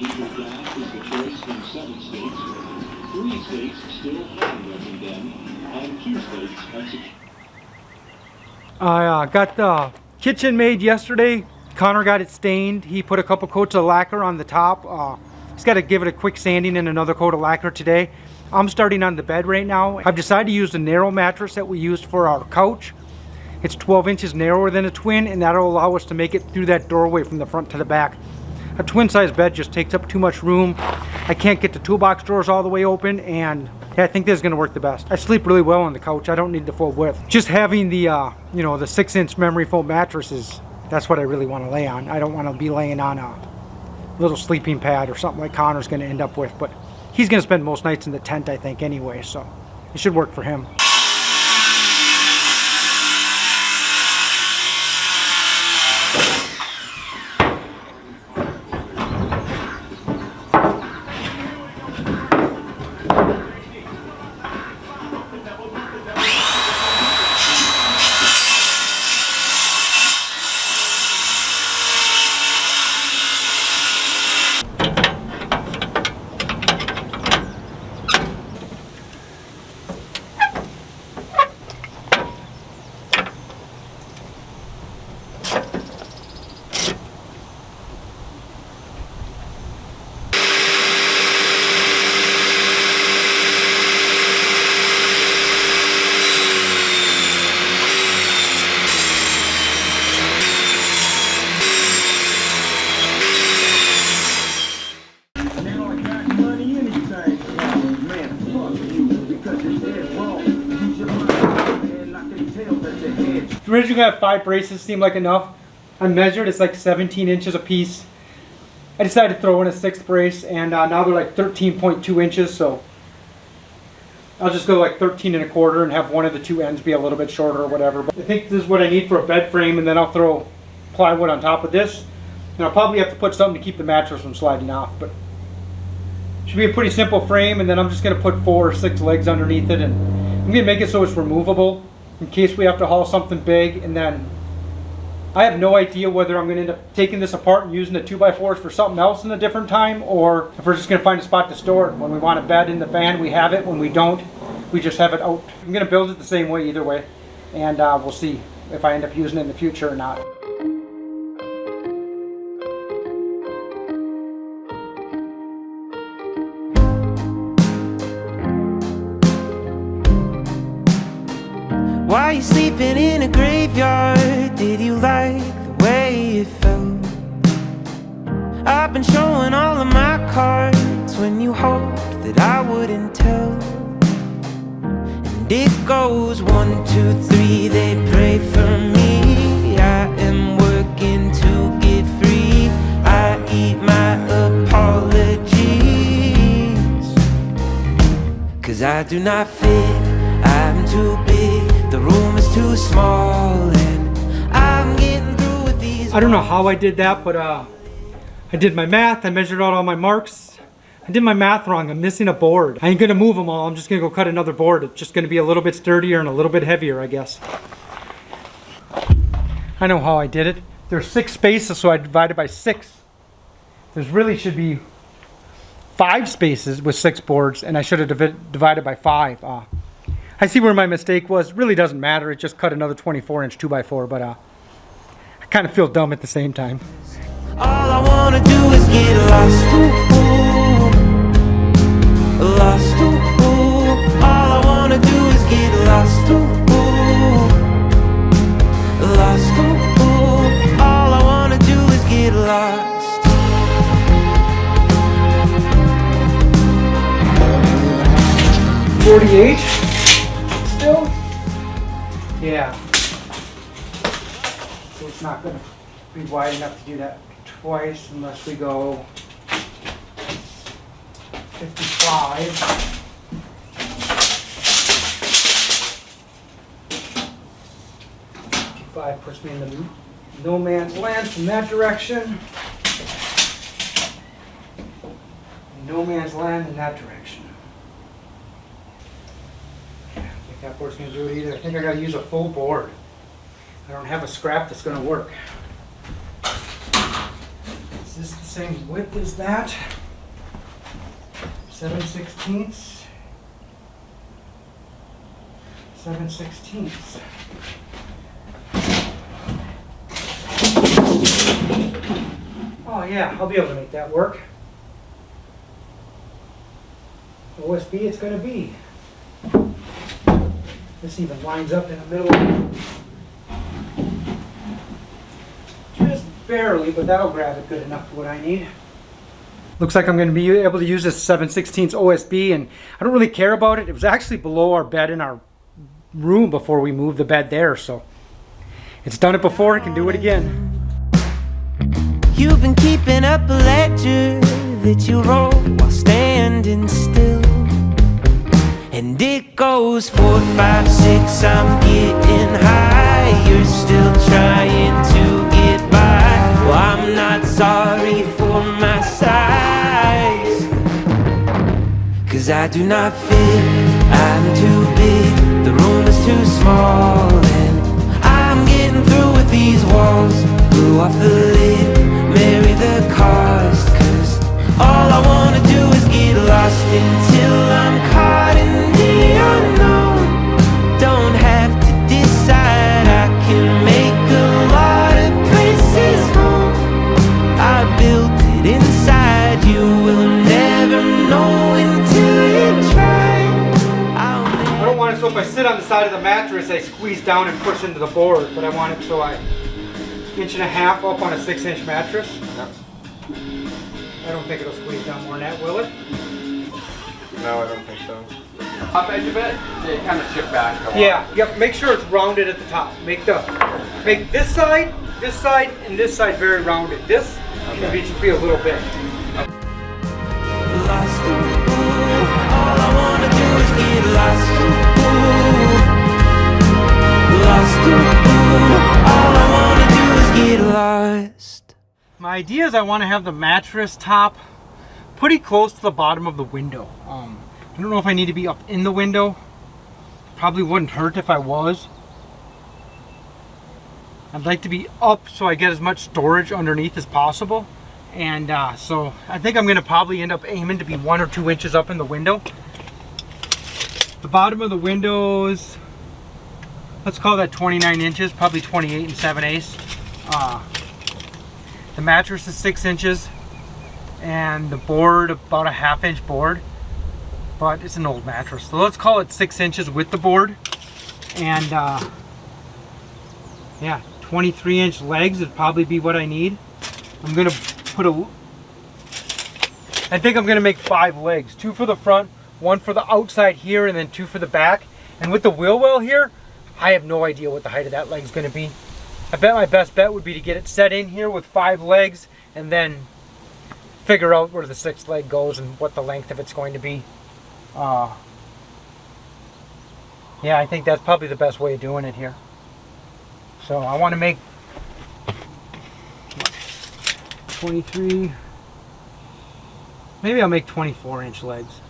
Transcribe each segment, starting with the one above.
legal gas is the choice in 7 states. 3 states still haven't opened them, and 2 states have secured. I got the kitchen made yesterday. Connor got it stained. He put a couple coats of lacquer on the top. He's got to give it a quick sanding and another coat of lacquer today. I'm starting on the bed right now. I've decided to use the narrow mattress that we used for our couch. It's 12 inches narrower than a twin, and that'll allow us to make it through that doorway from the front to the back. A twin size bed just takes up too much room. I can't get the toolbox drawers all the way open, and yeah, I think this is gonna work the best. I sleep really well on the couch. I don't need the full width. Just having the the 6-inch memory foam mattress that's what I really want to lay on. I don't want to be laying on a little sleeping pad or something like Connor's gonna end up with, but he's gonna spend most nights in the tent, I think, anyway, so it should work for him. Originally I had 5 braces, seemed like enough. I measured, it's like 17 inches a piece. I decided to throw in a 6th brace, and now they're like 13.2 inches, so I'll just go like 13 1/4 and have one of the 2 ends be a little bit shorter or whatever. But I think this is what I need for a bed frame, and then I'll throw plywood on top of this. And I'll probably have to put something to keep the mattress from sliding off, but it should be a pretty simple frame. And then I'm just going to put 4 or 6 legs underneath it, and I'm going to make it so it's removable in case we have to haul something big. And then I have no idea whether I'm going to end up taking this apart and using the 2x4s for something else in a different time, or if we're just going to find a spot to store it. When we want a bed in the van, we have it. When we don't, we just have it out. I'm going to build it the same way either way, and we'll see if I end up using it in the future or not. Why you sleeping in a graveyard? Did you like the way it felt? I've been showing all of my cards when you hoped that I wouldn't tell. And it goes 1, 2, 3, they pray for me. I am working to get free. I eat my apologies, 'cause I do not fit, I'm too big. The room is too small, and I'm getting through with these. I don't know how I did that, but I did my math. I measured out all my marks. I did my math wrong. I'm missing a board. I ain't gonna move them all. I'm just gonna go cut another board. It's just gonna be a little bit sturdier and a little bit heavier, I guess. I know how I did it. There's 6 spaces, so I divided by 6. There's really should be 5 spaces with 6 boards, and I should have divided by 5. I see where my mistake was. Really doesn't matter. It just cut another 24-inch 2x4, but I kind of feel dumb at the same time. All I wanna do is get lost, lost, all I wanna do is get lost, lost, all I wanna do is get lost. $48 still? Yeah. So it's not going to be wide enough to do that twice unless we go 55. 55 puts me in the no man's land from that direction. No man's land in that direction. That board's going to do it either. I think I got to use a full board. I don't have a scrap that's going to work. Is this the same width as that? 7/16. 7/16. Oh yeah, I'll be able to make that work. OSB it's going to be. This even lines up in the middle. Just barely, but that'll grab it good enough for what I need. Looks like I'm going to be able to use this 7/16 OSB, and I don't really care about it. It was actually below our bed in our room before we moved the bed there, so it's done it before, it can do it again. You've been keeping up a ledger that you wrote while standing still. And it goes 4, 5, 6, I'm getting high. You're still trying to get by. Well, I'm not sorry for my size, 'cause I do not fit, I'm too big, the room is too small, and I'm getting through with these walls. Blew off the lid, marry the cost, 'cause all I wanna do is get lost until I'm caught in the unknown. Don't have to decide, I can make a lot of places home. I built it inside, you will never know until you try. I don't want it so if I sit on the side of the mattress I squeeze down and push into the board, but I want it so I 1.5 up on a 6-inch mattress. Yep. I don't think it'll squeeze down more than that, will it? No, I don't think so. Top edge of it, they kind of shift back. Yeah, yep, make sure it's rounded at the top. Make this side, and this side very rounded. This can be a little bit. Lost, ooh, all I wanna do is get lost, ooh. Lost, ooh, all I wanna do is get lost. My idea is I want to have the mattress top pretty close to the bottom of the window. I don't know if I need to be up in the window. Probably wouldn't hurt if I was. I'd like to be up so I get as much storage underneath as possible. And so I think I'm going to probably end up aiming to be 1 or 2 inches up in the window. The bottom of the window is, let's call that 29 inches, probably 28 7/8. The mattress is 6 inches and the board about a 1/2-inch board, but it's an old mattress. So let's call it 6 inches with the board. And yeah, 23-inch legs would probably be what I need. I'm gonna put I think I'm gonna make 5 legs, 2 for the front, 1 for the outside here, and then 2 for the back. And with the wheel well here, I have no idea what the height of that leg is gonna be. I bet my best bet would be to get it set in here with 5 legs and then figure out where the 6th leg goes and what the length of it's going to be. Yeah, I think that's probably the best way of doing it here. So I want to make 23, maybe I'll make 24-inch legs.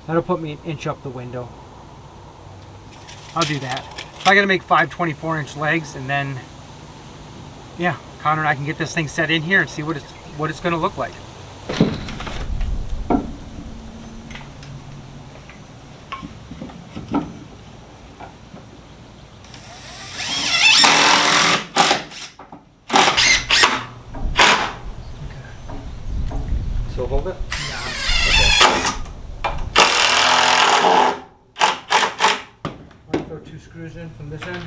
That'll put me 1 inch up the window. I'll do that. I gotta make 5 24-inch legs, and then yeah, Connor and I can get this thing set in here and see what it's gonna look like. So hold it? Throw 2 screws in from this end.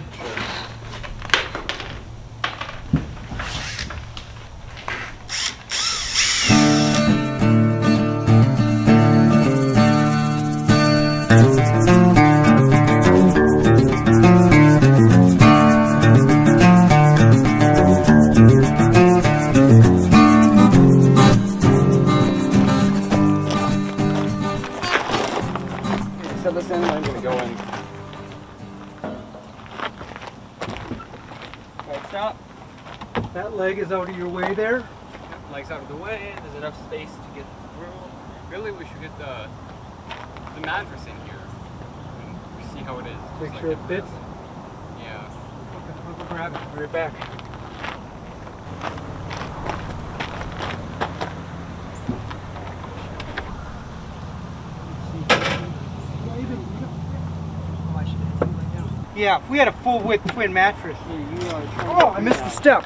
Set this in, and I'm gonna go in. Right, stop. That leg is out of your way there. Yep, legs out of the way. There's enough space to get through. Really, we should get the mattress in here and see how it is. Make Just sure like it fits. Yeah. Okay, I'll go grab it. I'll be right back. Yeah, if we had a full width twin mattress. Oh, I missed the step.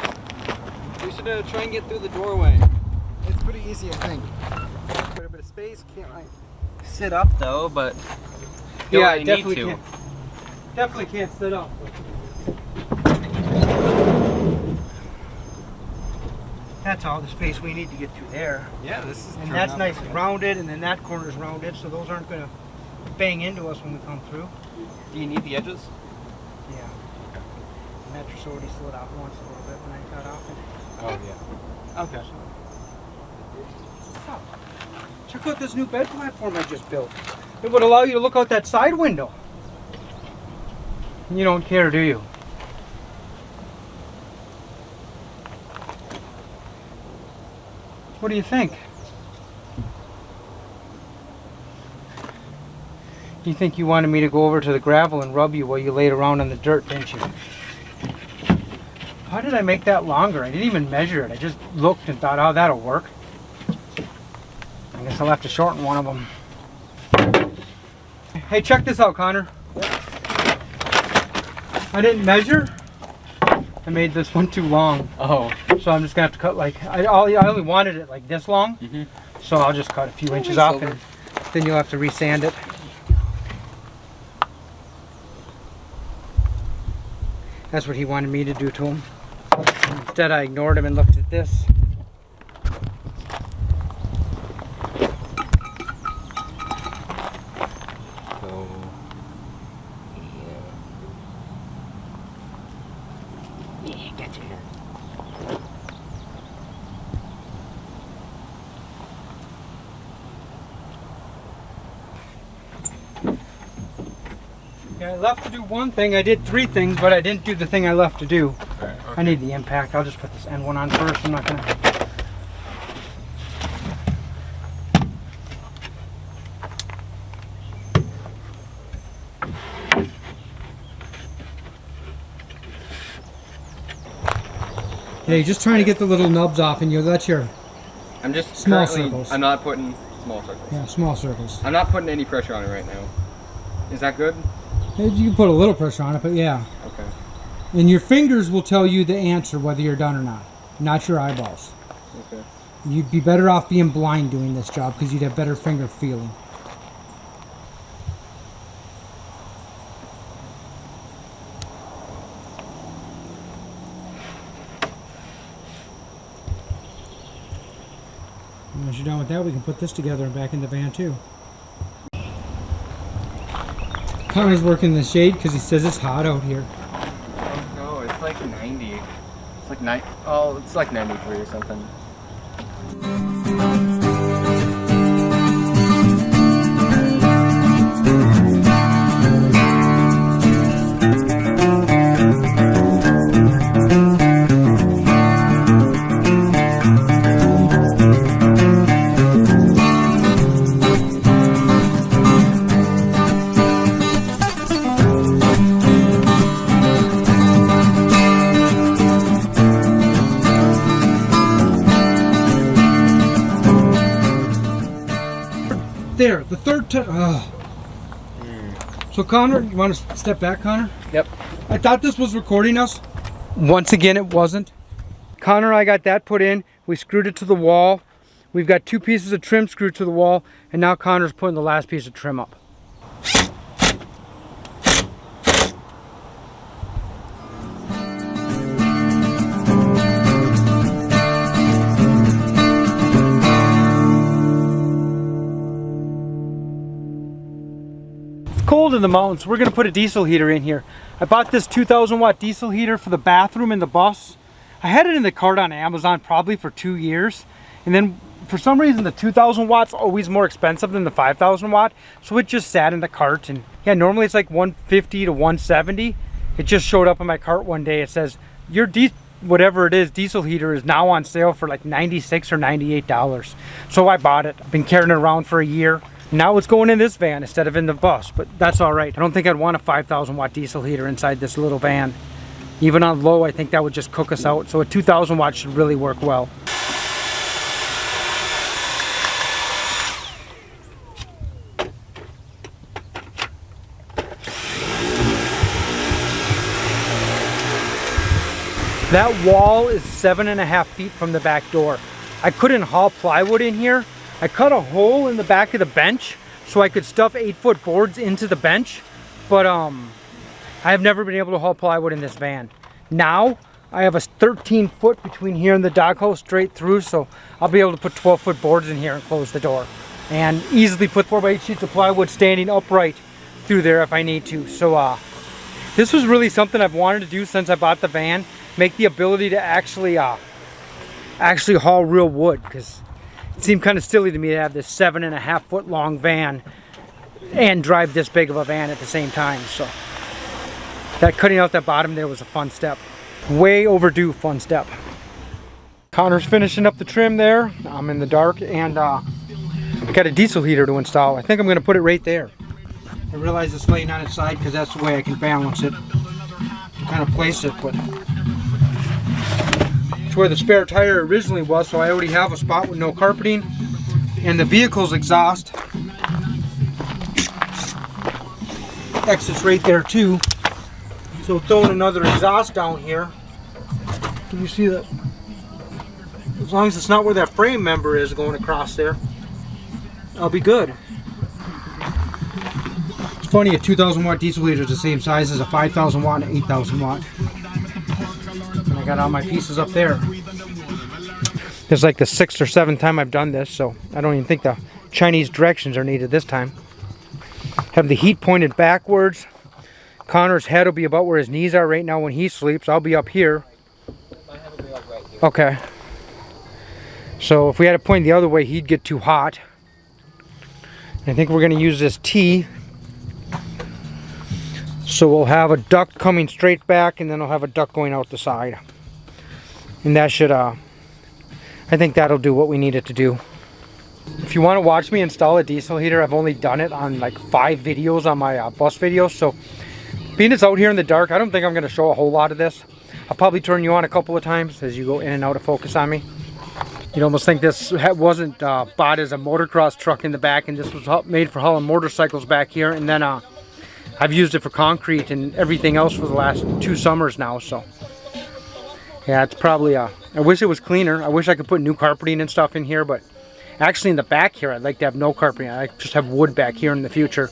We should try and get through the doorway. It's pretty easy, I think. Quite a bit of space. Can't like sit up though, but Yeah, I I definitely need to. can't. Definitely can't sit up. That's all the space we need to get to there. Yeah, this is. And turning that's out nice pretty and good. rounded, and then that corner's rounded, so those aren't gonna bang into us when we come through. Do you need the edges? Yeah. The mattress already slid out once a little bit when I got off it. Oh yeah. Okay. Oh, check out this new bed platform I just built. It would allow you to look out that side window. You don't care, do you? What do you think? You think you wanted me to go over to the gravel and rub you while you laid around on the dirt, didn't you? How did I make that longer? I didn't even measure it. I just looked and thought, oh, that'll work. I guess I'll have to shorten one of them. Hey, check this out, Connor. I didn't measure. I made this one too long. Oh. So I'm just gonna have to cut like, I only wanted it like this long. Mhm. So I'll just cut a few inches off and then you'll have to resand it. That's what he wanted me to do to him. Instead I ignored him and looked at this. So. Yeah, get you here. Yeah, I left to do one thing. I did 3 things, but I didn't do the thing I left to do. Okay. I need the impact. I'll just put this end one on first. I'm not gonna. Yeah, you're just trying to get the little nubs off, and that's your I'm just Small currently- circles. I'm not putting small circles. small circles. I'm not putting any pressure on it right now. Is that good? You can put a little pressure on it, but yeah. Okay. And your fingers will tell you the answer whether you're done or not your eyeballs. Okay. You'd be better off being blind doing this job because you'd have better finger feeling. And once you're done with that, we can put this together and back in the van too. Connor's working in the shade because he says it's hot out here. Oh no, it's like 90. It's like 9. Oh, it's like 93 or something. There, the third time. So Connor, you want to step back, Connor? Yep. I thought this was recording us. Once again, it wasn't. Connor and I got that put in. We screwed it to the wall. We've got 2 pieces of trim screwed to the wall, and now Connor's putting the last piece of trim up. Cold in the mountains. We're gonna put a diesel heater in here. I bought this 2,000 watt diesel heater for the bathroom in the bus. I had it in the cart on Amazon probably for 2 years, and then for some reason the 2,000 watts always more expensive than the 5,000 watt, so it just sat in the cart. And yeah, normally it's like 150 to 170. It just showed up in my cart one day. It says your whatever it is diesel heater is now on sale for like $96 or $98. So I bought it. I've been carrying it around for a year. Now it's going in this van instead of in the bus, but that's all right. I don't think I'd want a 5,000 watt diesel heater inside this little van. Even on low, I think that would just cook us out. So a 2,000 watt should really work well. That wall is 7.5 feet from the back door. I couldn't haul plywood in here. I cut a hole in the back of the bench so I could stuff 8-foot boards into the bench, but I have never been able to haul plywood in this van. Now I have a 13-foot between here and the doghouse straight through, so I'll be able to put 12-foot boards in here and close the door, and easily put 4x8 sheets of plywood standing upright through there if I need to. So this was really something I've wanted to do since I bought the van, make the ability to actually haul real wood, because it seemed kind of silly to me to have this 7.5 foot long van and drive this big of a van at the same time. So that cutting out that bottom there was a fun step. Way overdue fun step. Connor's finishing up the trim there. I'm in the dark, and I got a diesel heater to install. I think I'm going to put it right there. I realize it's laying on its side because that's the way I can balance it to kind of place it, but it's where the spare tire originally was, so I already have a spot with no carpeting. And the vehicle's exhaust exits right there too. So throwing another exhaust down here, can you see that? As long as it's not where that frame member is going across there, I'll be good. It's funny, a 2,000 watt diesel heater is the same size as a 5,000 watt and 8,000 watt. And I got all my pieces up there. This is like the 6th or 7th time I've done this, so I don't even think the Chinese directions are needed this time. Have the heat pointed backwards. Connor's head will be about where his knees are right now when he sleeps. I'll be up here. My head will be like right here. Okay. So if we had it pointed the other way, he'd get too hot. I think we're going to use this T. So we'll have a duct coming straight back, and then I'll have a duct going out the side. And that should, I think that'll do what we need it to do. If you want to watch me install a diesel heater, I've only done it on like 5 videos on my bus videos. So being it's out here in the dark, I don't think I'm going to show a whole lot of this. I'll probably turn you on a couple of times as you go in and out of focus on me. You'd almost think this wasn't bought as a motocross truck in the back, and this was made for hauling motorcycles back here. And then I've used it for concrete and everything else for the last 2 summers now. So yeah, it's probably I wish it was cleaner. I wish I could put new carpeting and stuff in here, but actually in the back here I'd like to have no carpeting. I just have wood back here in the future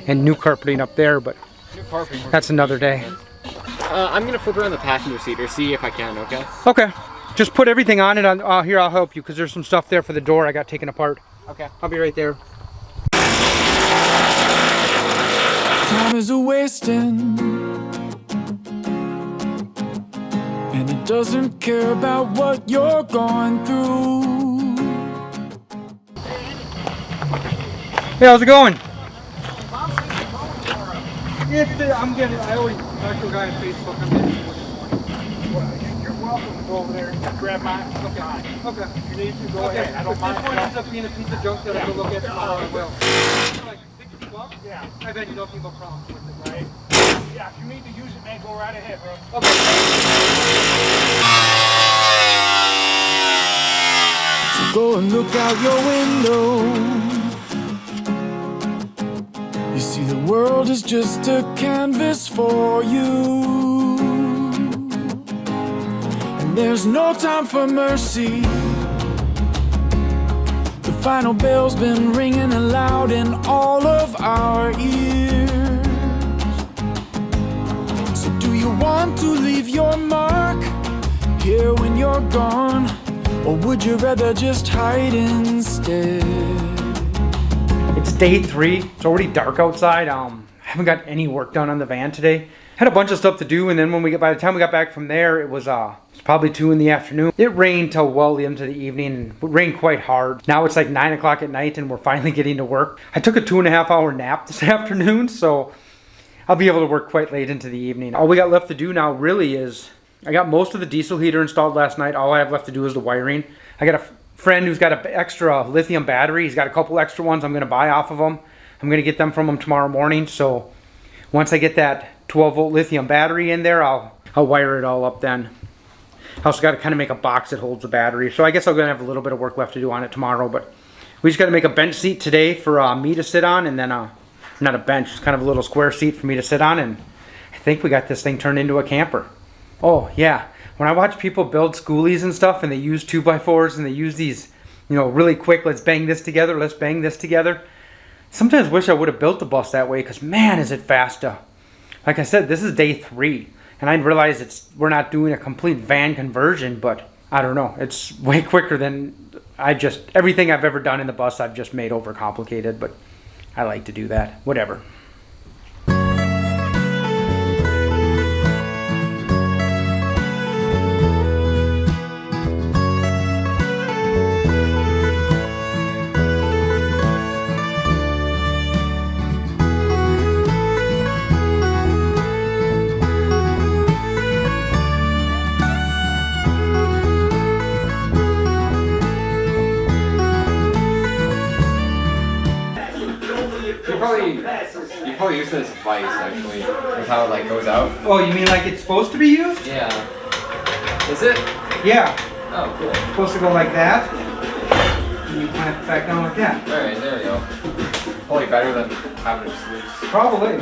and new carpeting up there, but that's another day. I'm gonna flip around the passenger seat or see if I can, okay? Okay, just put everything on it. Here, I'll help you, because there's some stuff there for the door I got taken apart. Okay. I'll be right there. Time is a wasting, and it doesn't care about what you're going through. Hey, how's it going? I always talk to a guy on Facebook. I'm getting You're welcome to go over there and grab my guy. Okay. If you need to, go ahead. I don't If mind. this one ends up being a piece of junk that I will look at tomorrow, I will. Like $60? Yeah. I bet you don't have no problem with it, right? Yeah, if you need to use it, man, go right ahead, bro. Okay. So go and look out your window. You see the world is just a canvas for you, and there's no time for mercy. The final bell's been ringing aloud in all of our ears. So do you want to leave your mark here when you're gone, or would you rather just hide instead? It's day 3. It's already dark outside. I haven't got any work done on the van today. Had a bunch of stuff to do, and then by the time we got back from there, it was probably 2 in the afternoon. It rained till well into the evening, and it rained quite hard. Now it's like 9 o'clock at night, and we're finally getting to work. I took a 2.5 hour nap this afternoon, so I'll be able to work quite late into the evening. All we got left to do now really is, I got most of the diesel heater installed last night. All I have left to do is the wiring. I got a friend who's got an extra lithium battery. He's got a couple extra ones I'm going to buy off of him. I'm going to get them from him tomorrow morning. So once I get that 12-volt lithium battery in there, I'll wire it all up then. I also got to kind of make a box that holds the battery. So I guess I'm going to have a little bit of work left to do on it tomorrow. But we just got to make a bench seat today for me to sit on, and then not a bench, it's kind of a little square seat for me to sit on, and I think we got this thing turned into a camper. Oh yeah, when I watch people build schoolies and stuff, and they use 2x4s and they use these, you know, really quick, let's bang this together, let's bang this together. Sometimes wish I would have built the bus that way, because man, is it fast. Like I said, this is day 3, and I realize we're not doing a complete van conversion, but I don't know. It's way quicker than everything I've ever done in the bus I've just made overcomplicated, but I like to do that. Whatever. You probably use this vice actually, with how it like goes out. Oh, you mean like it's supposed to be used? Yeah. Is it? Yeah. Oh, cool. It's supposed to go like that, and you clamp it back down like that. Alright, there we go. Probably better than having it just loose. Probably.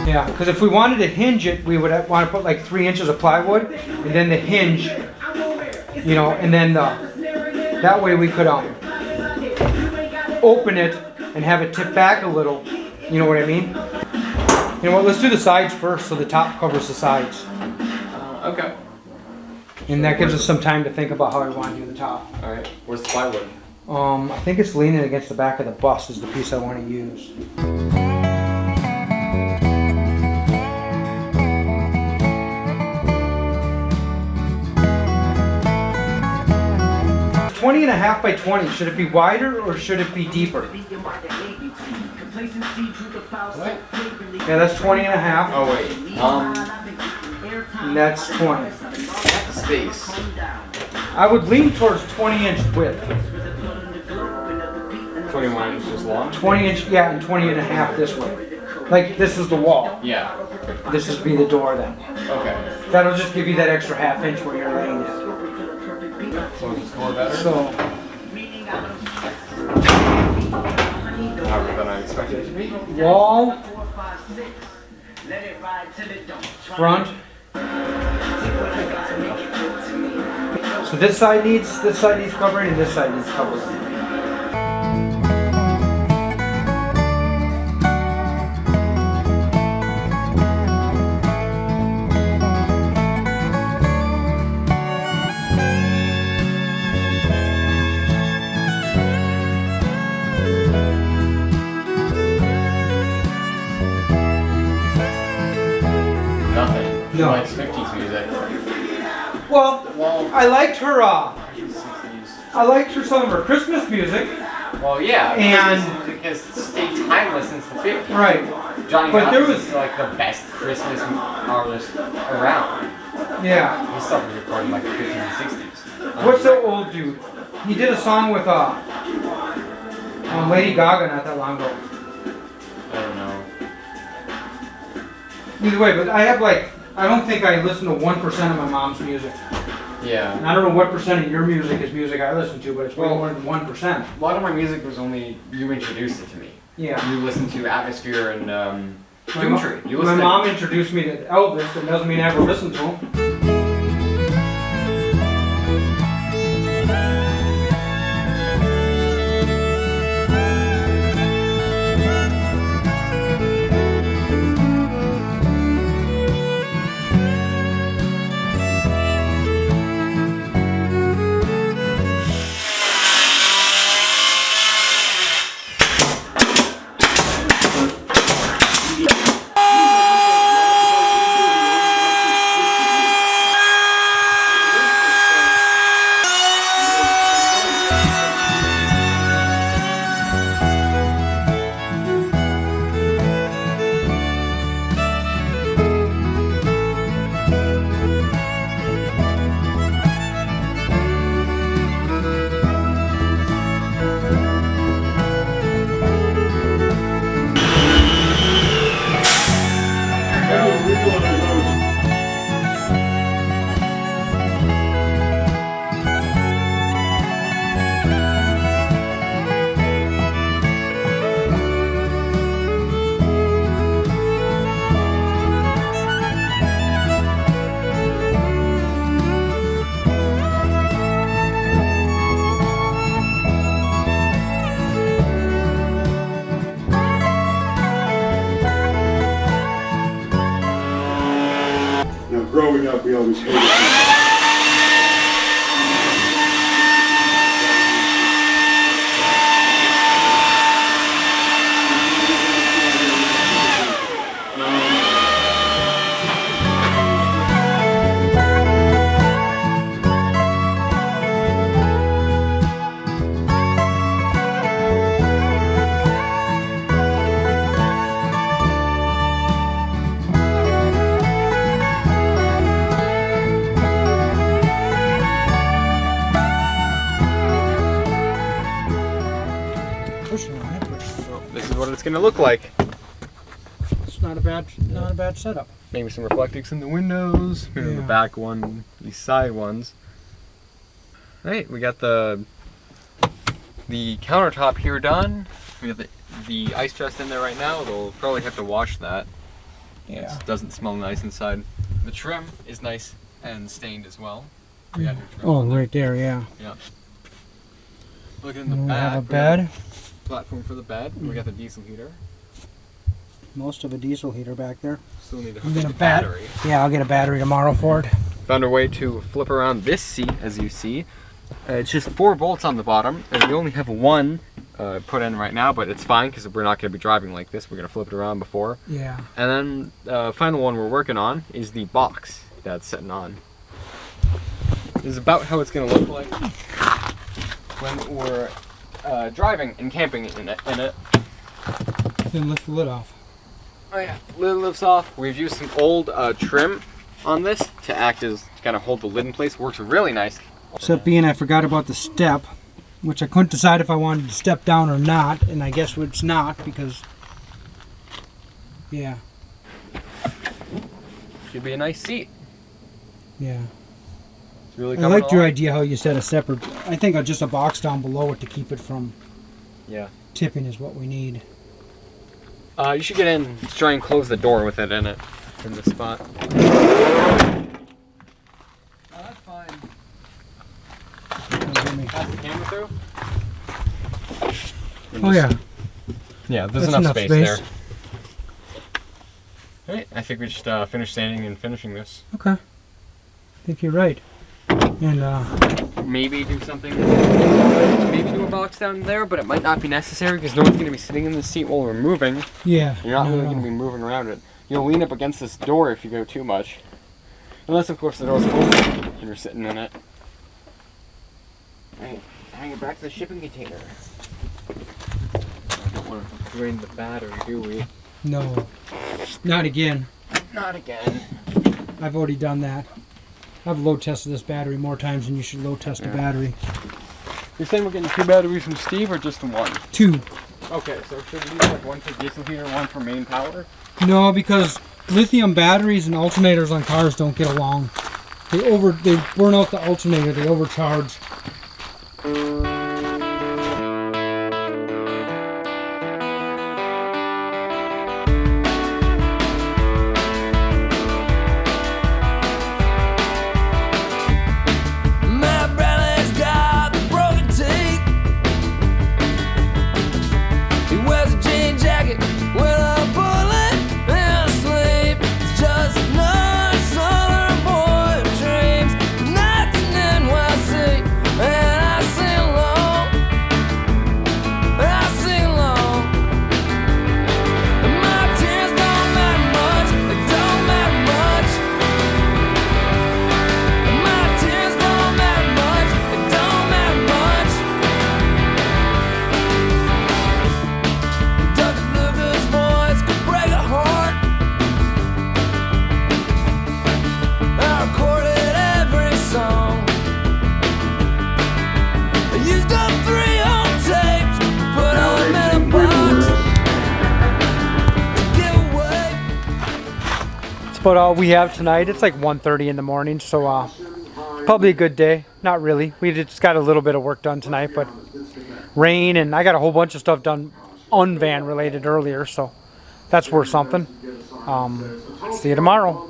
Yeah, because if we wanted to hinge it, we would want to put like 3 inches of plywood, and then the hinge, you know, and then that way we could open it and have it tip back a little. You know what I mean? You know what? Let's do the sides first, so the top covers the sides, Okay. and that gives us some time to think about how we want to do the top. Alright. Where's the plywood? I think it's leaning against the back of the bus is the piece I want to use. 20.5 by 20. Should it be wider or should it be deeper? Yeah, that's 20.5. Oh wait. And that's 20. Space. I would lean towards 20-inch width. 21 inches long? 20-inch, yeah, and 20.5 this way. Like, this is the wall. Yeah. This would be the door then. Okay. That'll just give you that extra ½ inch where you're laying it. So is this more better? So, However than I expected it to be. wall, front. So this side needs covering and this side needs covering. Nothing. She No. likes 50s music. Well, I liked her. 60s. I liked her some of her Christmas music. Well, yeah. And- Christmas music has stayed timeless since the 50s. Right. Johnny But there Mathis was- is like the best Christmas artist around. Yeah. His stuff was recorded in like the 50s and 60s. What's the old dude? He did a song with Lady Gaga not that long ago. I don't know. Either way, but I don't think I listen to 1% of my mom's music. Yeah. And I don't know what percent of your music is music I listen to, but it's way more than 1%. A lot of my music was only you introduced it to me. Yeah. You listened to Atmosphere and My Doomtree. You listened mom introduced me to Elvis, but doesn't mean I ever listened to him. growing up, we always hated it. This is what it's gonna look like. It's not a bad setup. Maybe some reflectors in the windows, maybe the back one, these side ones. Alright, we got the countertop here done. We have the ice chest in there right now. They'll probably have to wash that. Yeah. It doesn't smell nice inside. The trim is nice and stained as well. We got new trim on there. Right there, yeah. Yeah. Looking in the We back. have a bed. Platform for the bed. We got the diesel heater. Most of a diesel heater back there. Still need to I'm hook gonna up the battery. Yeah, I'll get a battery tomorrow for it. Found a way to flip around this seat, as you see. It's just 4 bolts on the bottom, and we only have one put in right now, but it's fine because we're not going to be driving like this. We're going to flip it around before. Yeah. And then final one we're working on is the box that's sitting on. This is about how it's going to look like when we're driving and camping in it. Then lift the lid off. Oh yeah, lid lifts off. We've used some old trim on this to act as to kind of hold the lid in place. Works really nice. Except being I forgot about the step, which I couldn't decide if I wanted to step down or not, and I guess it's not because, yeah. Should be a nice seat. Yeah. It's really I coming liked your along. idea how you said a separate, I think just a box down below it to keep it from tipping is what we need. You should get in, try and close the door with it in it, in this spot. That's fine. Pass the camera through? Oh yeah. Yeah, there's That's enough space there. Alright, I think we just finished sanding and finishing this. Okay. I think you're right. And Maybe do something, maybe do a box down there, but it might not be necessary because no one's going to be sitting in the seat while we're moving. yeah. You're not really going to be moving around it. You'll lean up against this door if you go too much. Unless, of course, the door's open and you're sitting in it. Alright, hang it back to the shipping container. I don't want to drain the battery, do we? No. Not again. Not again. I've already done that. I've load tested this battery more times than you should load test a battery. You're saying we're getting 2 batteries from Steve or just the one? 2. Okay, so should we use like one for diesel heater, one for main power? No, because lithium batteries and alternators on cars don't get along. They burn out the alternator, they overcharge. My brother's got the broken teeth. He wears a jean jacket with a bullet in his sleeve. It's just another southern boy who dreams of nights in NYC. And I sing along, I sing along. And my tears don't matter much, they don't matter much. And my tears don't matter much, they don't matter much. Dr. Luca's voice could break a heart. I recorded every song. I used up 3 old tapes, put them in a box to give away. That's about all we have tonight. It's like 1:30 in the morning, so probably a good day. Not really. We just got a little bit of work done tonight, but rain and I got a whole bunch of stuff done unvan related earlier, so that's worth something. See you tomorrow.